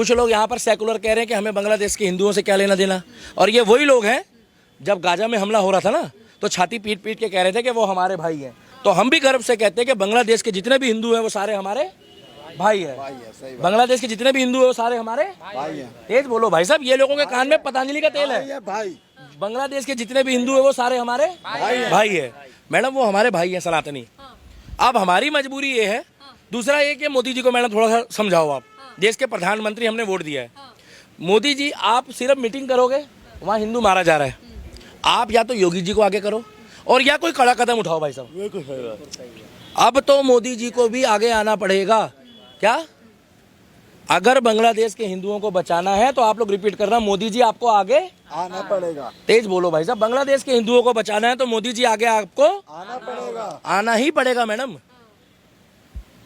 कुछ लोग यहाँ पर सेकुलर कह रहे हैं कि हमें बांग्लादेश के हिंदुओं से क्या लेना देना, और ये वही लोग हैं जब गाजा में हमला हो रहा था ना, तो छाती पीट पीट के कह रहे थे कि वो हमारे भाई हैं। तो हम भी गर्व से कहते हैं कि बांग्लादेश के जितने भी हिंदू हैं वो सारे हमारे भाई हैं। बांग्लादेश के जितने भी हिंदू हैं वो सारे हमारे भाई हैं। तेज बोलो भाई साहब, ये लोगों के कान में पतंजलि का तेल है भाई। बांग्लादेश के जितने भी हिंदू हैं वो सारे हमारे भाई है। मैडम वो हमारे भाई हैं सनातनी। अब हमारी मजबूरी ये है, दूसरा ये कि मोदी जी को मैडम थोड़ा सा समझाओ। आप देश के प्रधानमंत्री, हमने वोट दिया है। मोदी जी आप सिर्फ मीटिंग करोगे, वहाँ हिंदू मारा जा रहा है। आप या तो योगी जी को आगे करो और या कोई कड़ा कदम उठाओ भाई साहब। अब तो मोदी जी को भी आगे आना पड़ेगा। क्या अगर बांग्लादेश के हिंदुओं को बचाना है तो आप लोग रिपीट करना, मोदी जी आपको आगे आना पड़ेगा। तेज बोलो भाई साहब, बांग्लादेश के हिंदुओं को बचाना है तो मोदी जी आगे आपको आना पड़ेगा, आना ही पड़ेगा मैडम।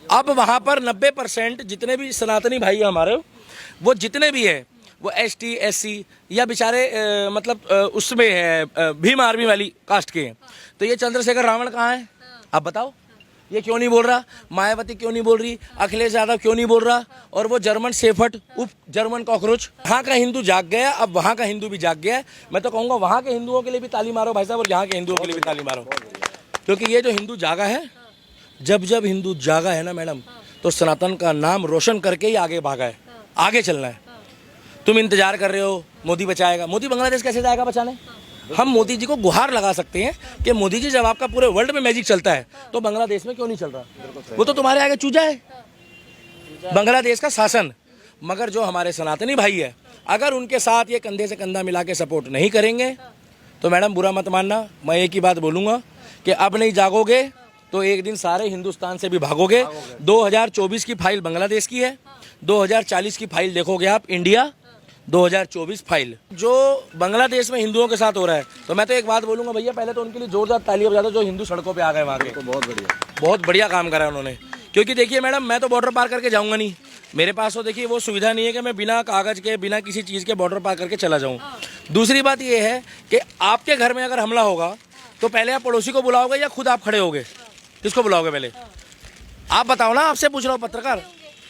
अब वहां पर 90% जितने भी सनातनी भाई हैं हमारे, वो जितने भी है वो ST SC या बेचारे मतलब उसमें है भीम आर्मी वाली कास्ट के हैं। तो ये चंद्रशेखर रावण कहाँ है आप बताओ? ये क्यों नहीं बोल रहा? मायावती क्यों नहीं बोल रही? अखिलेश यादव क्यों नहीं बोल रहा? और वो जर्मन शेफर्ड, उप जर्मन कॉकरोच, वहाँ का हिंदू जाग गया। अब वहाँ का हिंदू भी जाग गया है। मैं तो कहूँगा वहाँ के हिंदुओं के लिए भी ताली मारो भाई साहब, और यहाँ के हिंदुओं के लिए भी ताली मारो, क्योंकि ये जो हिंदू जागा है, जब जब हिंदू जागा है ना मैडम, तो सनातन का नाम रोशन करके ही आगे भागा है, आगे चलना है। तुम इंतजार कर रहे हो मोदी बचाएगा, मोदी बांग्लादेश कैसे जाएगा बचाने? हम मोदी जी को गुहार लगा सकते हैं कि मोदी जी जब आपका पूरे वर्ल्ड में मैजिक चलता है तो बांग्लादेश में क्यों नहीं चल रहा? वो तो तुम्हारे आगे चूजा है, बांग्लादेश का शासन। मगर जो हमारे सनातनी भाई है, अगर उनके साथ ये कंधे से कंधा मिला के सपोर्ट नहीं करेंगे तो मैडम बुरा मत मानना, मैं एक ही बात बोलूँगा कि अब नहीं जागोगे तो एक दिन सारे हिंदुस्तान से भी भागोगे। 2024 की फाइल बांग्लादेश की है, 2040 की फाइल देखोगे आप इंडिया, 2024 फाइल जो बांग्लादेश में हिंदुओं के साथ हो रहा है। तो मैं तो एक बात बोलूंगा भैया, पहले तो उनके लिए जोरदार तालियां बजा दो जो हिंदू सड़कों पे आ गए वहाँ के। बहुत बढ़िया काम करा उन्होंने। क्योंकि देखिए मैडम, मैं तो बॉर्डर पार करके जाऊंगा नहीं, मेरे पास तो देखिए वो सुविधा नहीं है कि मैं बिना कागज के, बिना किसी चीज़ के बॉर्डर पार करके चला जाऊँ। दूसरी बात ये है कि आपके घर में अगर हमला होगा तो पहले आप पड़ोसी को बुलाओगे या खुद आप खड़े होगे? किसको बुलाओगे पहले आप बताओ ना? आपसे पूछ रहा हूँ पत्रकार,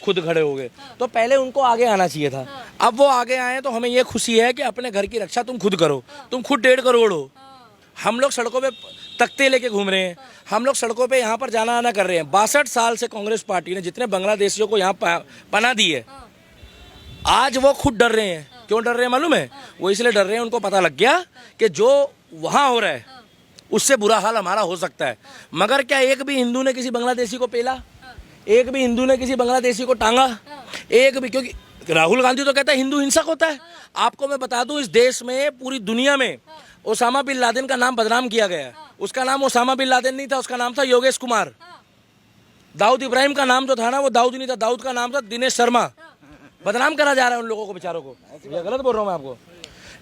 खुद खड़े हो गए तो पहले उनको आगे आना चाहिए था। अब वो आगे आए तो हमें ये खुशी है कि अपने घर की रक्षा तुम खुद करो। तुम खुद 1.5 करोड़ हो, हम लोग सड़कों पे तख्ते लेके घूम रहे हैं, हम लोग सड़कों पे यहाँ पर जाना आना कर रहे हैं। 62 साल से कांग्रेस पार्टी ने जितने बांग्लादेशियों को यहाँ पनाह दी है, आज वो खुद डर रहे हैं। क्यों डर रहे हैं मालूम है? वो इसलिए डर रहे हैं, उनको पता लग गया कि जो वहाँ हो रहा है उससे बुरा हाल हमारा हो सकता है। मगर क्या एक भी हिंदू ने किसी बांग्लादेशी को पेला? एक भी हिंदू ने किसी बांग्लादेशी को टांगा? एक भी? क्योंकि राहुल गांधी तो कहता है हिंदू हिंसक होता है। आपको मैं बता दूं, इस देश में, पूरी दुनिया में ओसामा बिन लादेन का नाम बदनाम किया गया है। उसका नाम ओसामा बिन लादेन नहीं था, उसका नाम था योगेश कुमार। दाऊद इब्राहिम का नाम जो था ना, वो दाऊद नहीं था, दाऊद का नाम था दिनेश शर्मा। बदनाम करा जा रहा है उन लोगों को, बेचारों को। ये गलत बोल रहा हूँ मैं आपको?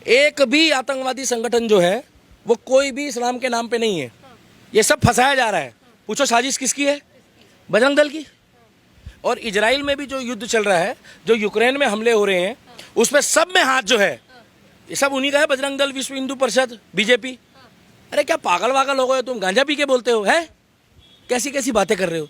एक भी आतंकवादी संगठन जो है वो कोई भी इस्लाम के नाम पे नहीं है। ये सब फंसाया जा रहा है। पूछो साजिश किसकी है? बजरंग दल की। और इजराइल में भी जो युद्ध चल रहा है, जो यूक्रेन में हमले हो रहे हैं, उसमें सब में हाथ जो है ये सब उन्हीं का है। बजरंग दल, विश्व हिंदू परिषद, बीजेपी। अरे क्या पागल वागल हो गए तुम? गांजा पी के बोलते हो? है कैसी कैसी बातें कर रहे हो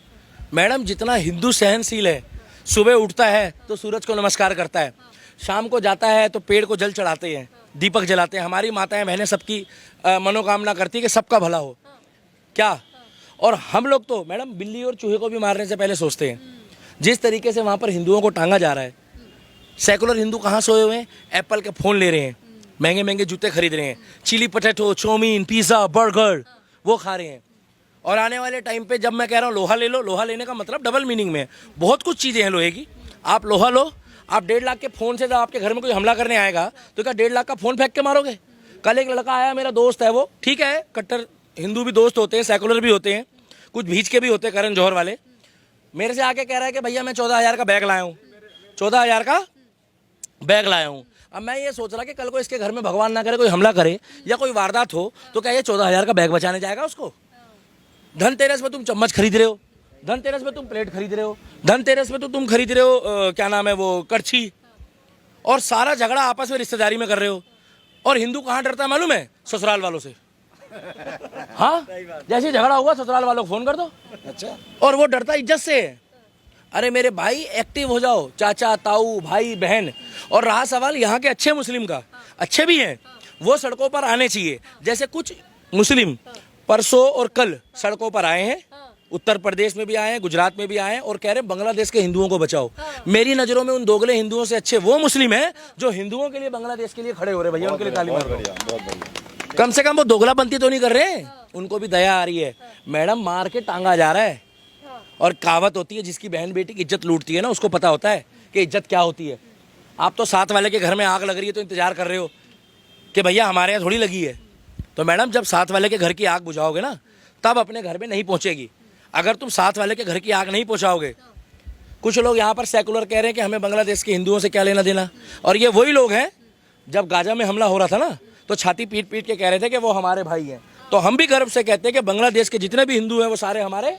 मैडम? जितना हिंदू सहनशील है, सुबह उठता है तो सूरज को नमस्कार करता है, शाम को जाता है तो पेड़ को जल चढ़ाते हैं, दीपक जलाते हैं। हमारी माताएं बहनें सबकी मनोकामना करती है कि सबका भला हो। क्या? और हम लोग तो मैडम बिल्ली और चूहे को भी मारने से पहले सोचते हैं। जिस तरीके से वहाँ पर हिंदुओं को टांगा जा रहा है, सेकुलर हिंदू कहाँ सोए हुए हैं? एप्पल के फ़ोन ले रहे हैं, महंगे महंगे जूते खरीद रहे हैं, chilli potato, chow mein, pizza, burger वो खा रहे हैं। और आने वाले टाइम पे जब मैं कह रहा हूँ लोहा ले लो, लोहा लेने का मतलब डबल मीनिंग में है। बहुत कुछ चीज़ें हैं लोहे की। आप लोहा लो, आप 1.5 लाख के फ़ोन से जब आपके घर में कोई हमला करने आएगा तो क्या 1.5 लाख का फ़ोन फेंक के मारोगे? कल एक लड़का आया, मेरा दोस्त है वो, ठीक है, कट्टर हिंदू भी दोस्त होते हैं, सेकुलर भी होते हैं, कुछ भीच के भी होते हैं, करण जौहर वाले। मेरे से आके कह रहा है कि भैया मैं 14,000 का बैग लाया हूँ, 14,000 का बैग लाया हूँ। अब मैं ये सोच रहा कि कल को इसके घर में भगवान ना करे कोई हमला करे या कोई वारदात हो तो क्या ये 14,000 का बैग बचाने जाएगा उसको? धनतेरस में तुम चम्मच खरीद रहे हो, धनतेरस में तुम प्लेट खरीद रहे हो, धनतेरस में तो तुम खरीद रहे हो क्या नाम है वो, कड़छी, और सारा झगड़ा आपस में रिश्तेदारी में कर रहे हो। और हिंदू कहाँ डरता है मालूम है? ससुराल वालों से। हाँ, जैसे झगड़ा हुआ ससुराल वालों को फोन कर दो। अच्छा। और वो डरता इज्जत से है। अरे मेरे भाई एक्टिव हो जाओ, चाचा ताऊ भाई बहन। और रहा सवाल यहाँ के अच्छे मुस्लिम का, अच्छे भी हैं, वो सड़कों पर आने चाहिए। जैसे कुछ मुस्लिम परसों और कल सड़कों पर आए हैं, उत्तर प्रदेश में भी आए हैं, गुजरात में भी आए हैं, और कह रहे हैं बांग्लादेश के हिंदुओं को बचाओ। मेरी नज़रों में उन दोगले हिंदुओं से अच्छे वो मुस्लिम हैं जो हिंदुओं के लिए बांग्लादेश के लिए खड़े हो रहे हैं। भैया उनके लिए ताली मारो। बहुत बढ़िया। कम से कम वो दोगलापंती तो नहीं कर रहे हैं, उनको भी दया आ रही है। मैडम मार के टांगा जा रहा है। और कहावत होती है, जिसकी बहन बेटी की इज्जत लूटती है ना, उसको पता होता है कि इज्जत क्या होती है। आप तो साथ वाले के घर में आग लग रही है तो इंतजार कर रहे हो कि भैया हमारे यहाँ थोड़ी लगी है। तो मैडम जब साथ वाले के घर की आग बुझाओगे ना, तब अपने घर में नहीं पहुंचेगी। अगर तुम साथ वाले के घर की आग नहीं पहुंचाओगे, कुछ लोग यहाँ पर सेकुलर कह रहे हैं कि हमें बांग्लादेश के हिंदुओं से क्या लेना देना। और ये वही लोग हैं, जब गाजा में हमला हो रहा था ना, तो छाती पीट पीट के कह रहे थे कि वो हमारे भाई हैं। तो हम भी गर्व से कहते हैं कि बांग्लादेश के जितने भी हिंदू हैं वो सारे हमारे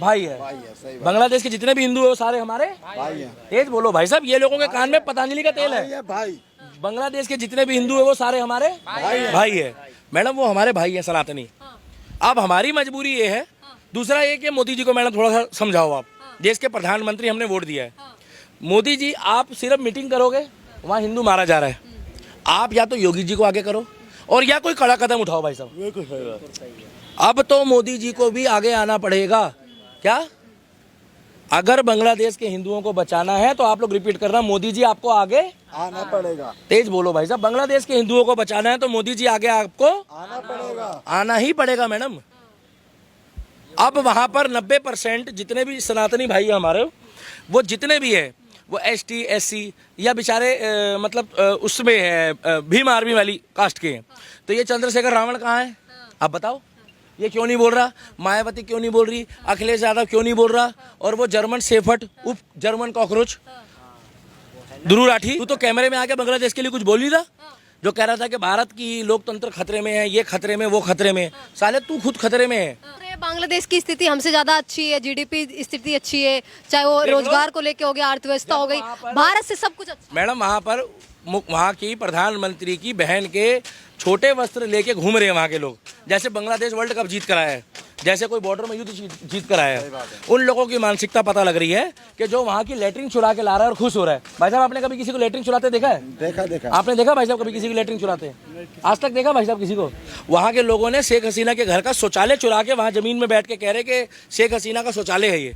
भाई है। बांग्लादेश के जितने भी हिंदू है वो सारे हमारे भाई है। तेज बोलो भाई साहब, ये लोगों के कान में पतंजलि का तेल है। भाई बांग्लादेश के जितने भी हिंदू है वो सारे हमारे भाई है। मैडम वो हमारे भाई है सनातनी। अब हमारी मजबूरी ये है, दूसरा ये कि मोदी जी को मैडम थोड़ा सा समझाओ। आप देश के प्रधानमंत्री, हमने वोट दिया है। मोदी जी आप सिर्फ मीटिंग करोगे, वहाँ हिंदू मारा जा रहा है। आप या तो योगी जी को आगे करो और या कोई कड़ा कदम उठाओ भाई साहब। अब तो मोदी जी को भी आगे आना पड़ेगा। क्या अगर बांग्लादेश के हिंदुओं को बचाना है तो आप लोग रिपीट करना, मोदी जी आपको आगे आना पड़ेगा। तेज बोलो भाई साहब। बांग्लादेश के हिंदुओं को बचाना है तो मोदी जी आगे आपको आना पड़ेगा। आना ही पड़ेगा मैडम। अब वहां पर 90% जितने भी सनातनी भाई हैं हमारे, वो जितने भी है वो ST SC या बेचारे उसमें है भीम आर्मी वाली कास्ट के हैं। तो ये चंद्रशेखर रावण कहाँ है? आप बताओ, ये क्यों नहीं बोल रहा? मायावती क्यों नहीं बोल रही? अखिलेश यादव क्यों नहीं बोल रहा? और वो जर्मन सेफर्ट, उप जर्मन कॉकरोच ध्रुव राठी, तू तो कैमरे में आके बांग्लादेश के लिए कुछ बोल नहीं था, जो कह रहा था कि भारत की लोकतंत्र खतरे में है, ये खतरे में, वो खतरे में। साले तू खुद खतरे में है। बांग्लादेश की स्थिति हमसे ज्यादा अच्छी है, GDP स्थिति अच्छी है, चाहे वो रोजगार को लेके हो गया, अर्थव्यवस्था हो गई, भारत से सब कुछ अच्छा। मैडम वहाँ की प्रधानमंत्री की बहन के छोटे वस्त्र लेके घूम रहे हैं वहाँ के लोग, जैसे बांग्लादेश वर्ल्ड कप जीत कर आया है, जैसे कोई बॉर्डर में युद्ध जीत कर आया है। उन लोगों की मानसिकता पता लग रही है कि जो वहाँ की लेटरिन चुरा के ला रहा है और खुश हो रहा है। भाई साहब आपने कभी किसी को लेटरिन चुराते देखा है? देखा। आपने देखा भाई साहब कभी किसी की लेटरिन चुराते? आज तक देखा भाई साहब किसी को? वहाँ के लोगों ने शेख हसीना के घर का शौचालय चुरा के वहाँ जमीन में बैठ के कह रहे कि शेख हसीना का शौचालय है ये,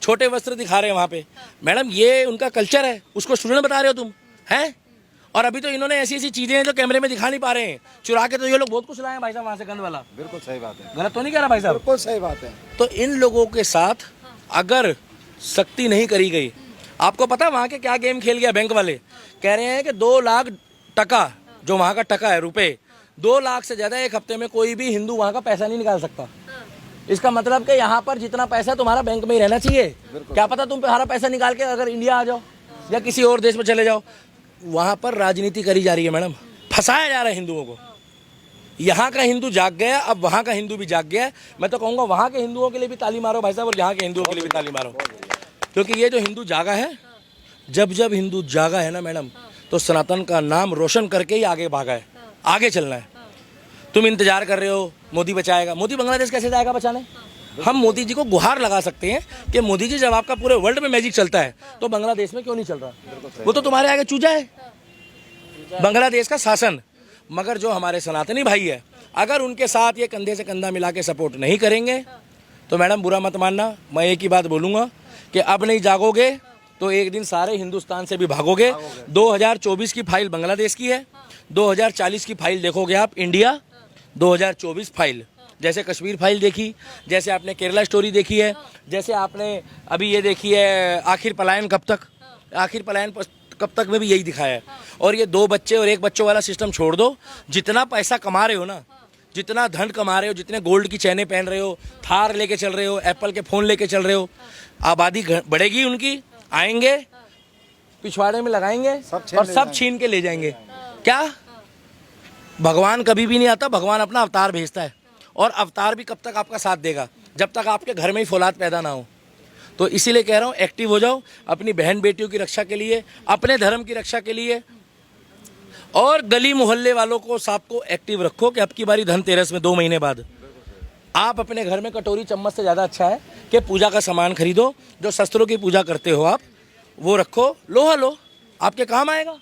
छोटे वस्त्र दिखा रहे हैं वहाँ पे। मैडम ये उनका कल्चर है, उसको स्टूडेंट बता रहे हो तुम हैं? और अभी तो इन्होंने ऐसी ऐसी चीजें हैं जो कैमरे में दिखा नहीं पा रहे हैं, चुरा के तो ये लोग बहुत कुछ लाए हैं भाई साहब वहाँ से गंद वाला। बिल्कुल सही बात है। गलत तो नहीं कह रहा भाई साहब? बिल्कुल सही बात है। तो इन लोगों के साथ अगर सख्ती नहीं करी गई, आपको पता वहाँ के क्या गेम खेल गया बैंक वाले? कह रहे हैं कि 2 लाख टका, जो वहाँ का टका है रुपए, 2 लाख से ज्यादा एक हफ्ते में कोई भी हिंदू वहाँ का पैसा नहीं निकाल सकता। इसका मतलब कि यहाँ पर जितना पैसा तुम्हारा बैंक में ही रहना चाहिए। क्या पता तुम तुम्हारा पैसा निकाल के अगर इंडिया आ जाओ या किसी और देश में चले जाओ। वहाँ पर राजनीति करी जा रही है मैडम, फंसाया जा रहा है हिंदुओं को। यहाँ का हिंदू जाग गया, अब वहाँ का हिंदू भी जाग गया है। मैं तो कहूँगा वहाँ के हिंदुओं के लिए भी ताली मारो भाई साहब, और यहाँ के हिंदुओं के लिए भी ताली मारो, क्योंकि ये जो हिंदू जागा है, जब हिंदू जागा है ना मैडम, तो सनातन का नाम रोशन करके ही आगे भागा है, आगे चलना है। तुम इंतजार कर रहे हो मोदी बचाएगा, मोदी बांग्लादेश कैसे जाएगा बचाने? हम मोदी जी को गुहार लगा सकते हैं कि मोदी जी जब आपका पूरे वर्ल्ड में मैजिक चलता है तो बांग्लादेश में क्यों नहीं चल रहा? वो तो तुम्हारे आगे चूजा है, बांग्लादेश का शासन। मगर जो हमारे सनातनी भाई है, अगर उनके साथ ये कंधे से कंधा मिला के सपोर्ट नहीं करेंगे तो मैडम बुरा मत मानना, मैं एक ही बात बोलूँगा कि अब नहीं जागोगे तो एक दिन सारे हिंदुस्तान से भी भागोगे। 2024 की फाइल बांग्लादेश की है, 2040 की फाइल देखोगे आप इंडिया, 2024 फाइल, जैसे कश्मीर फाइल देखी, जैसे आपने केरला स्टोरी देखी है, जैसे आपने अभी ये देखी है आखिर पलायन कब तक, आखिर पलायन कब तक में भी यही दिखाया है। और ये 2 बच्चे और 1 बच्चों वाला सिस्टम छोड़ दो। जितना पैसा कमा रहे हो ना, जितना धन कमा रहे हो, जितने गोल्ड की चैनें पहन रहे हो, थार लेके चल रहे हो, एप्पल के फ़ोन लेके चल रहे हो, आबादी बढ़ेगी उनकी, आएंगे पिछवाड़े में लगाएंगे और सब छीन के ले जाएंगे। क्या भगवान कभी भी नहीं आता, भगवान अपना अवतार भेजता है, और अवतार भी कब तक आपका साथ देगा? जब तक आपके घर में ही फौलाद पैदा ना हो। तो इसीलिए कह रहा हूँ एक्टिव हो जाओ अपनी बहन बेटियों की रक्षा के लिए, अपने धर्म की रक्षा के लिए, और गली मोहल्ले वालों को सबको एक्टिव रखो कि अब की बारी धनतेरस में 2 महीने बाद आप अपने घर में कटोरी चम्मच से ज़्यादा अच्छा है कि पूजा का सामान खरीदो, जो शस्त्रों की पूजा करते हो आप वो रखो, लोहा लो, आपके काम आएगा।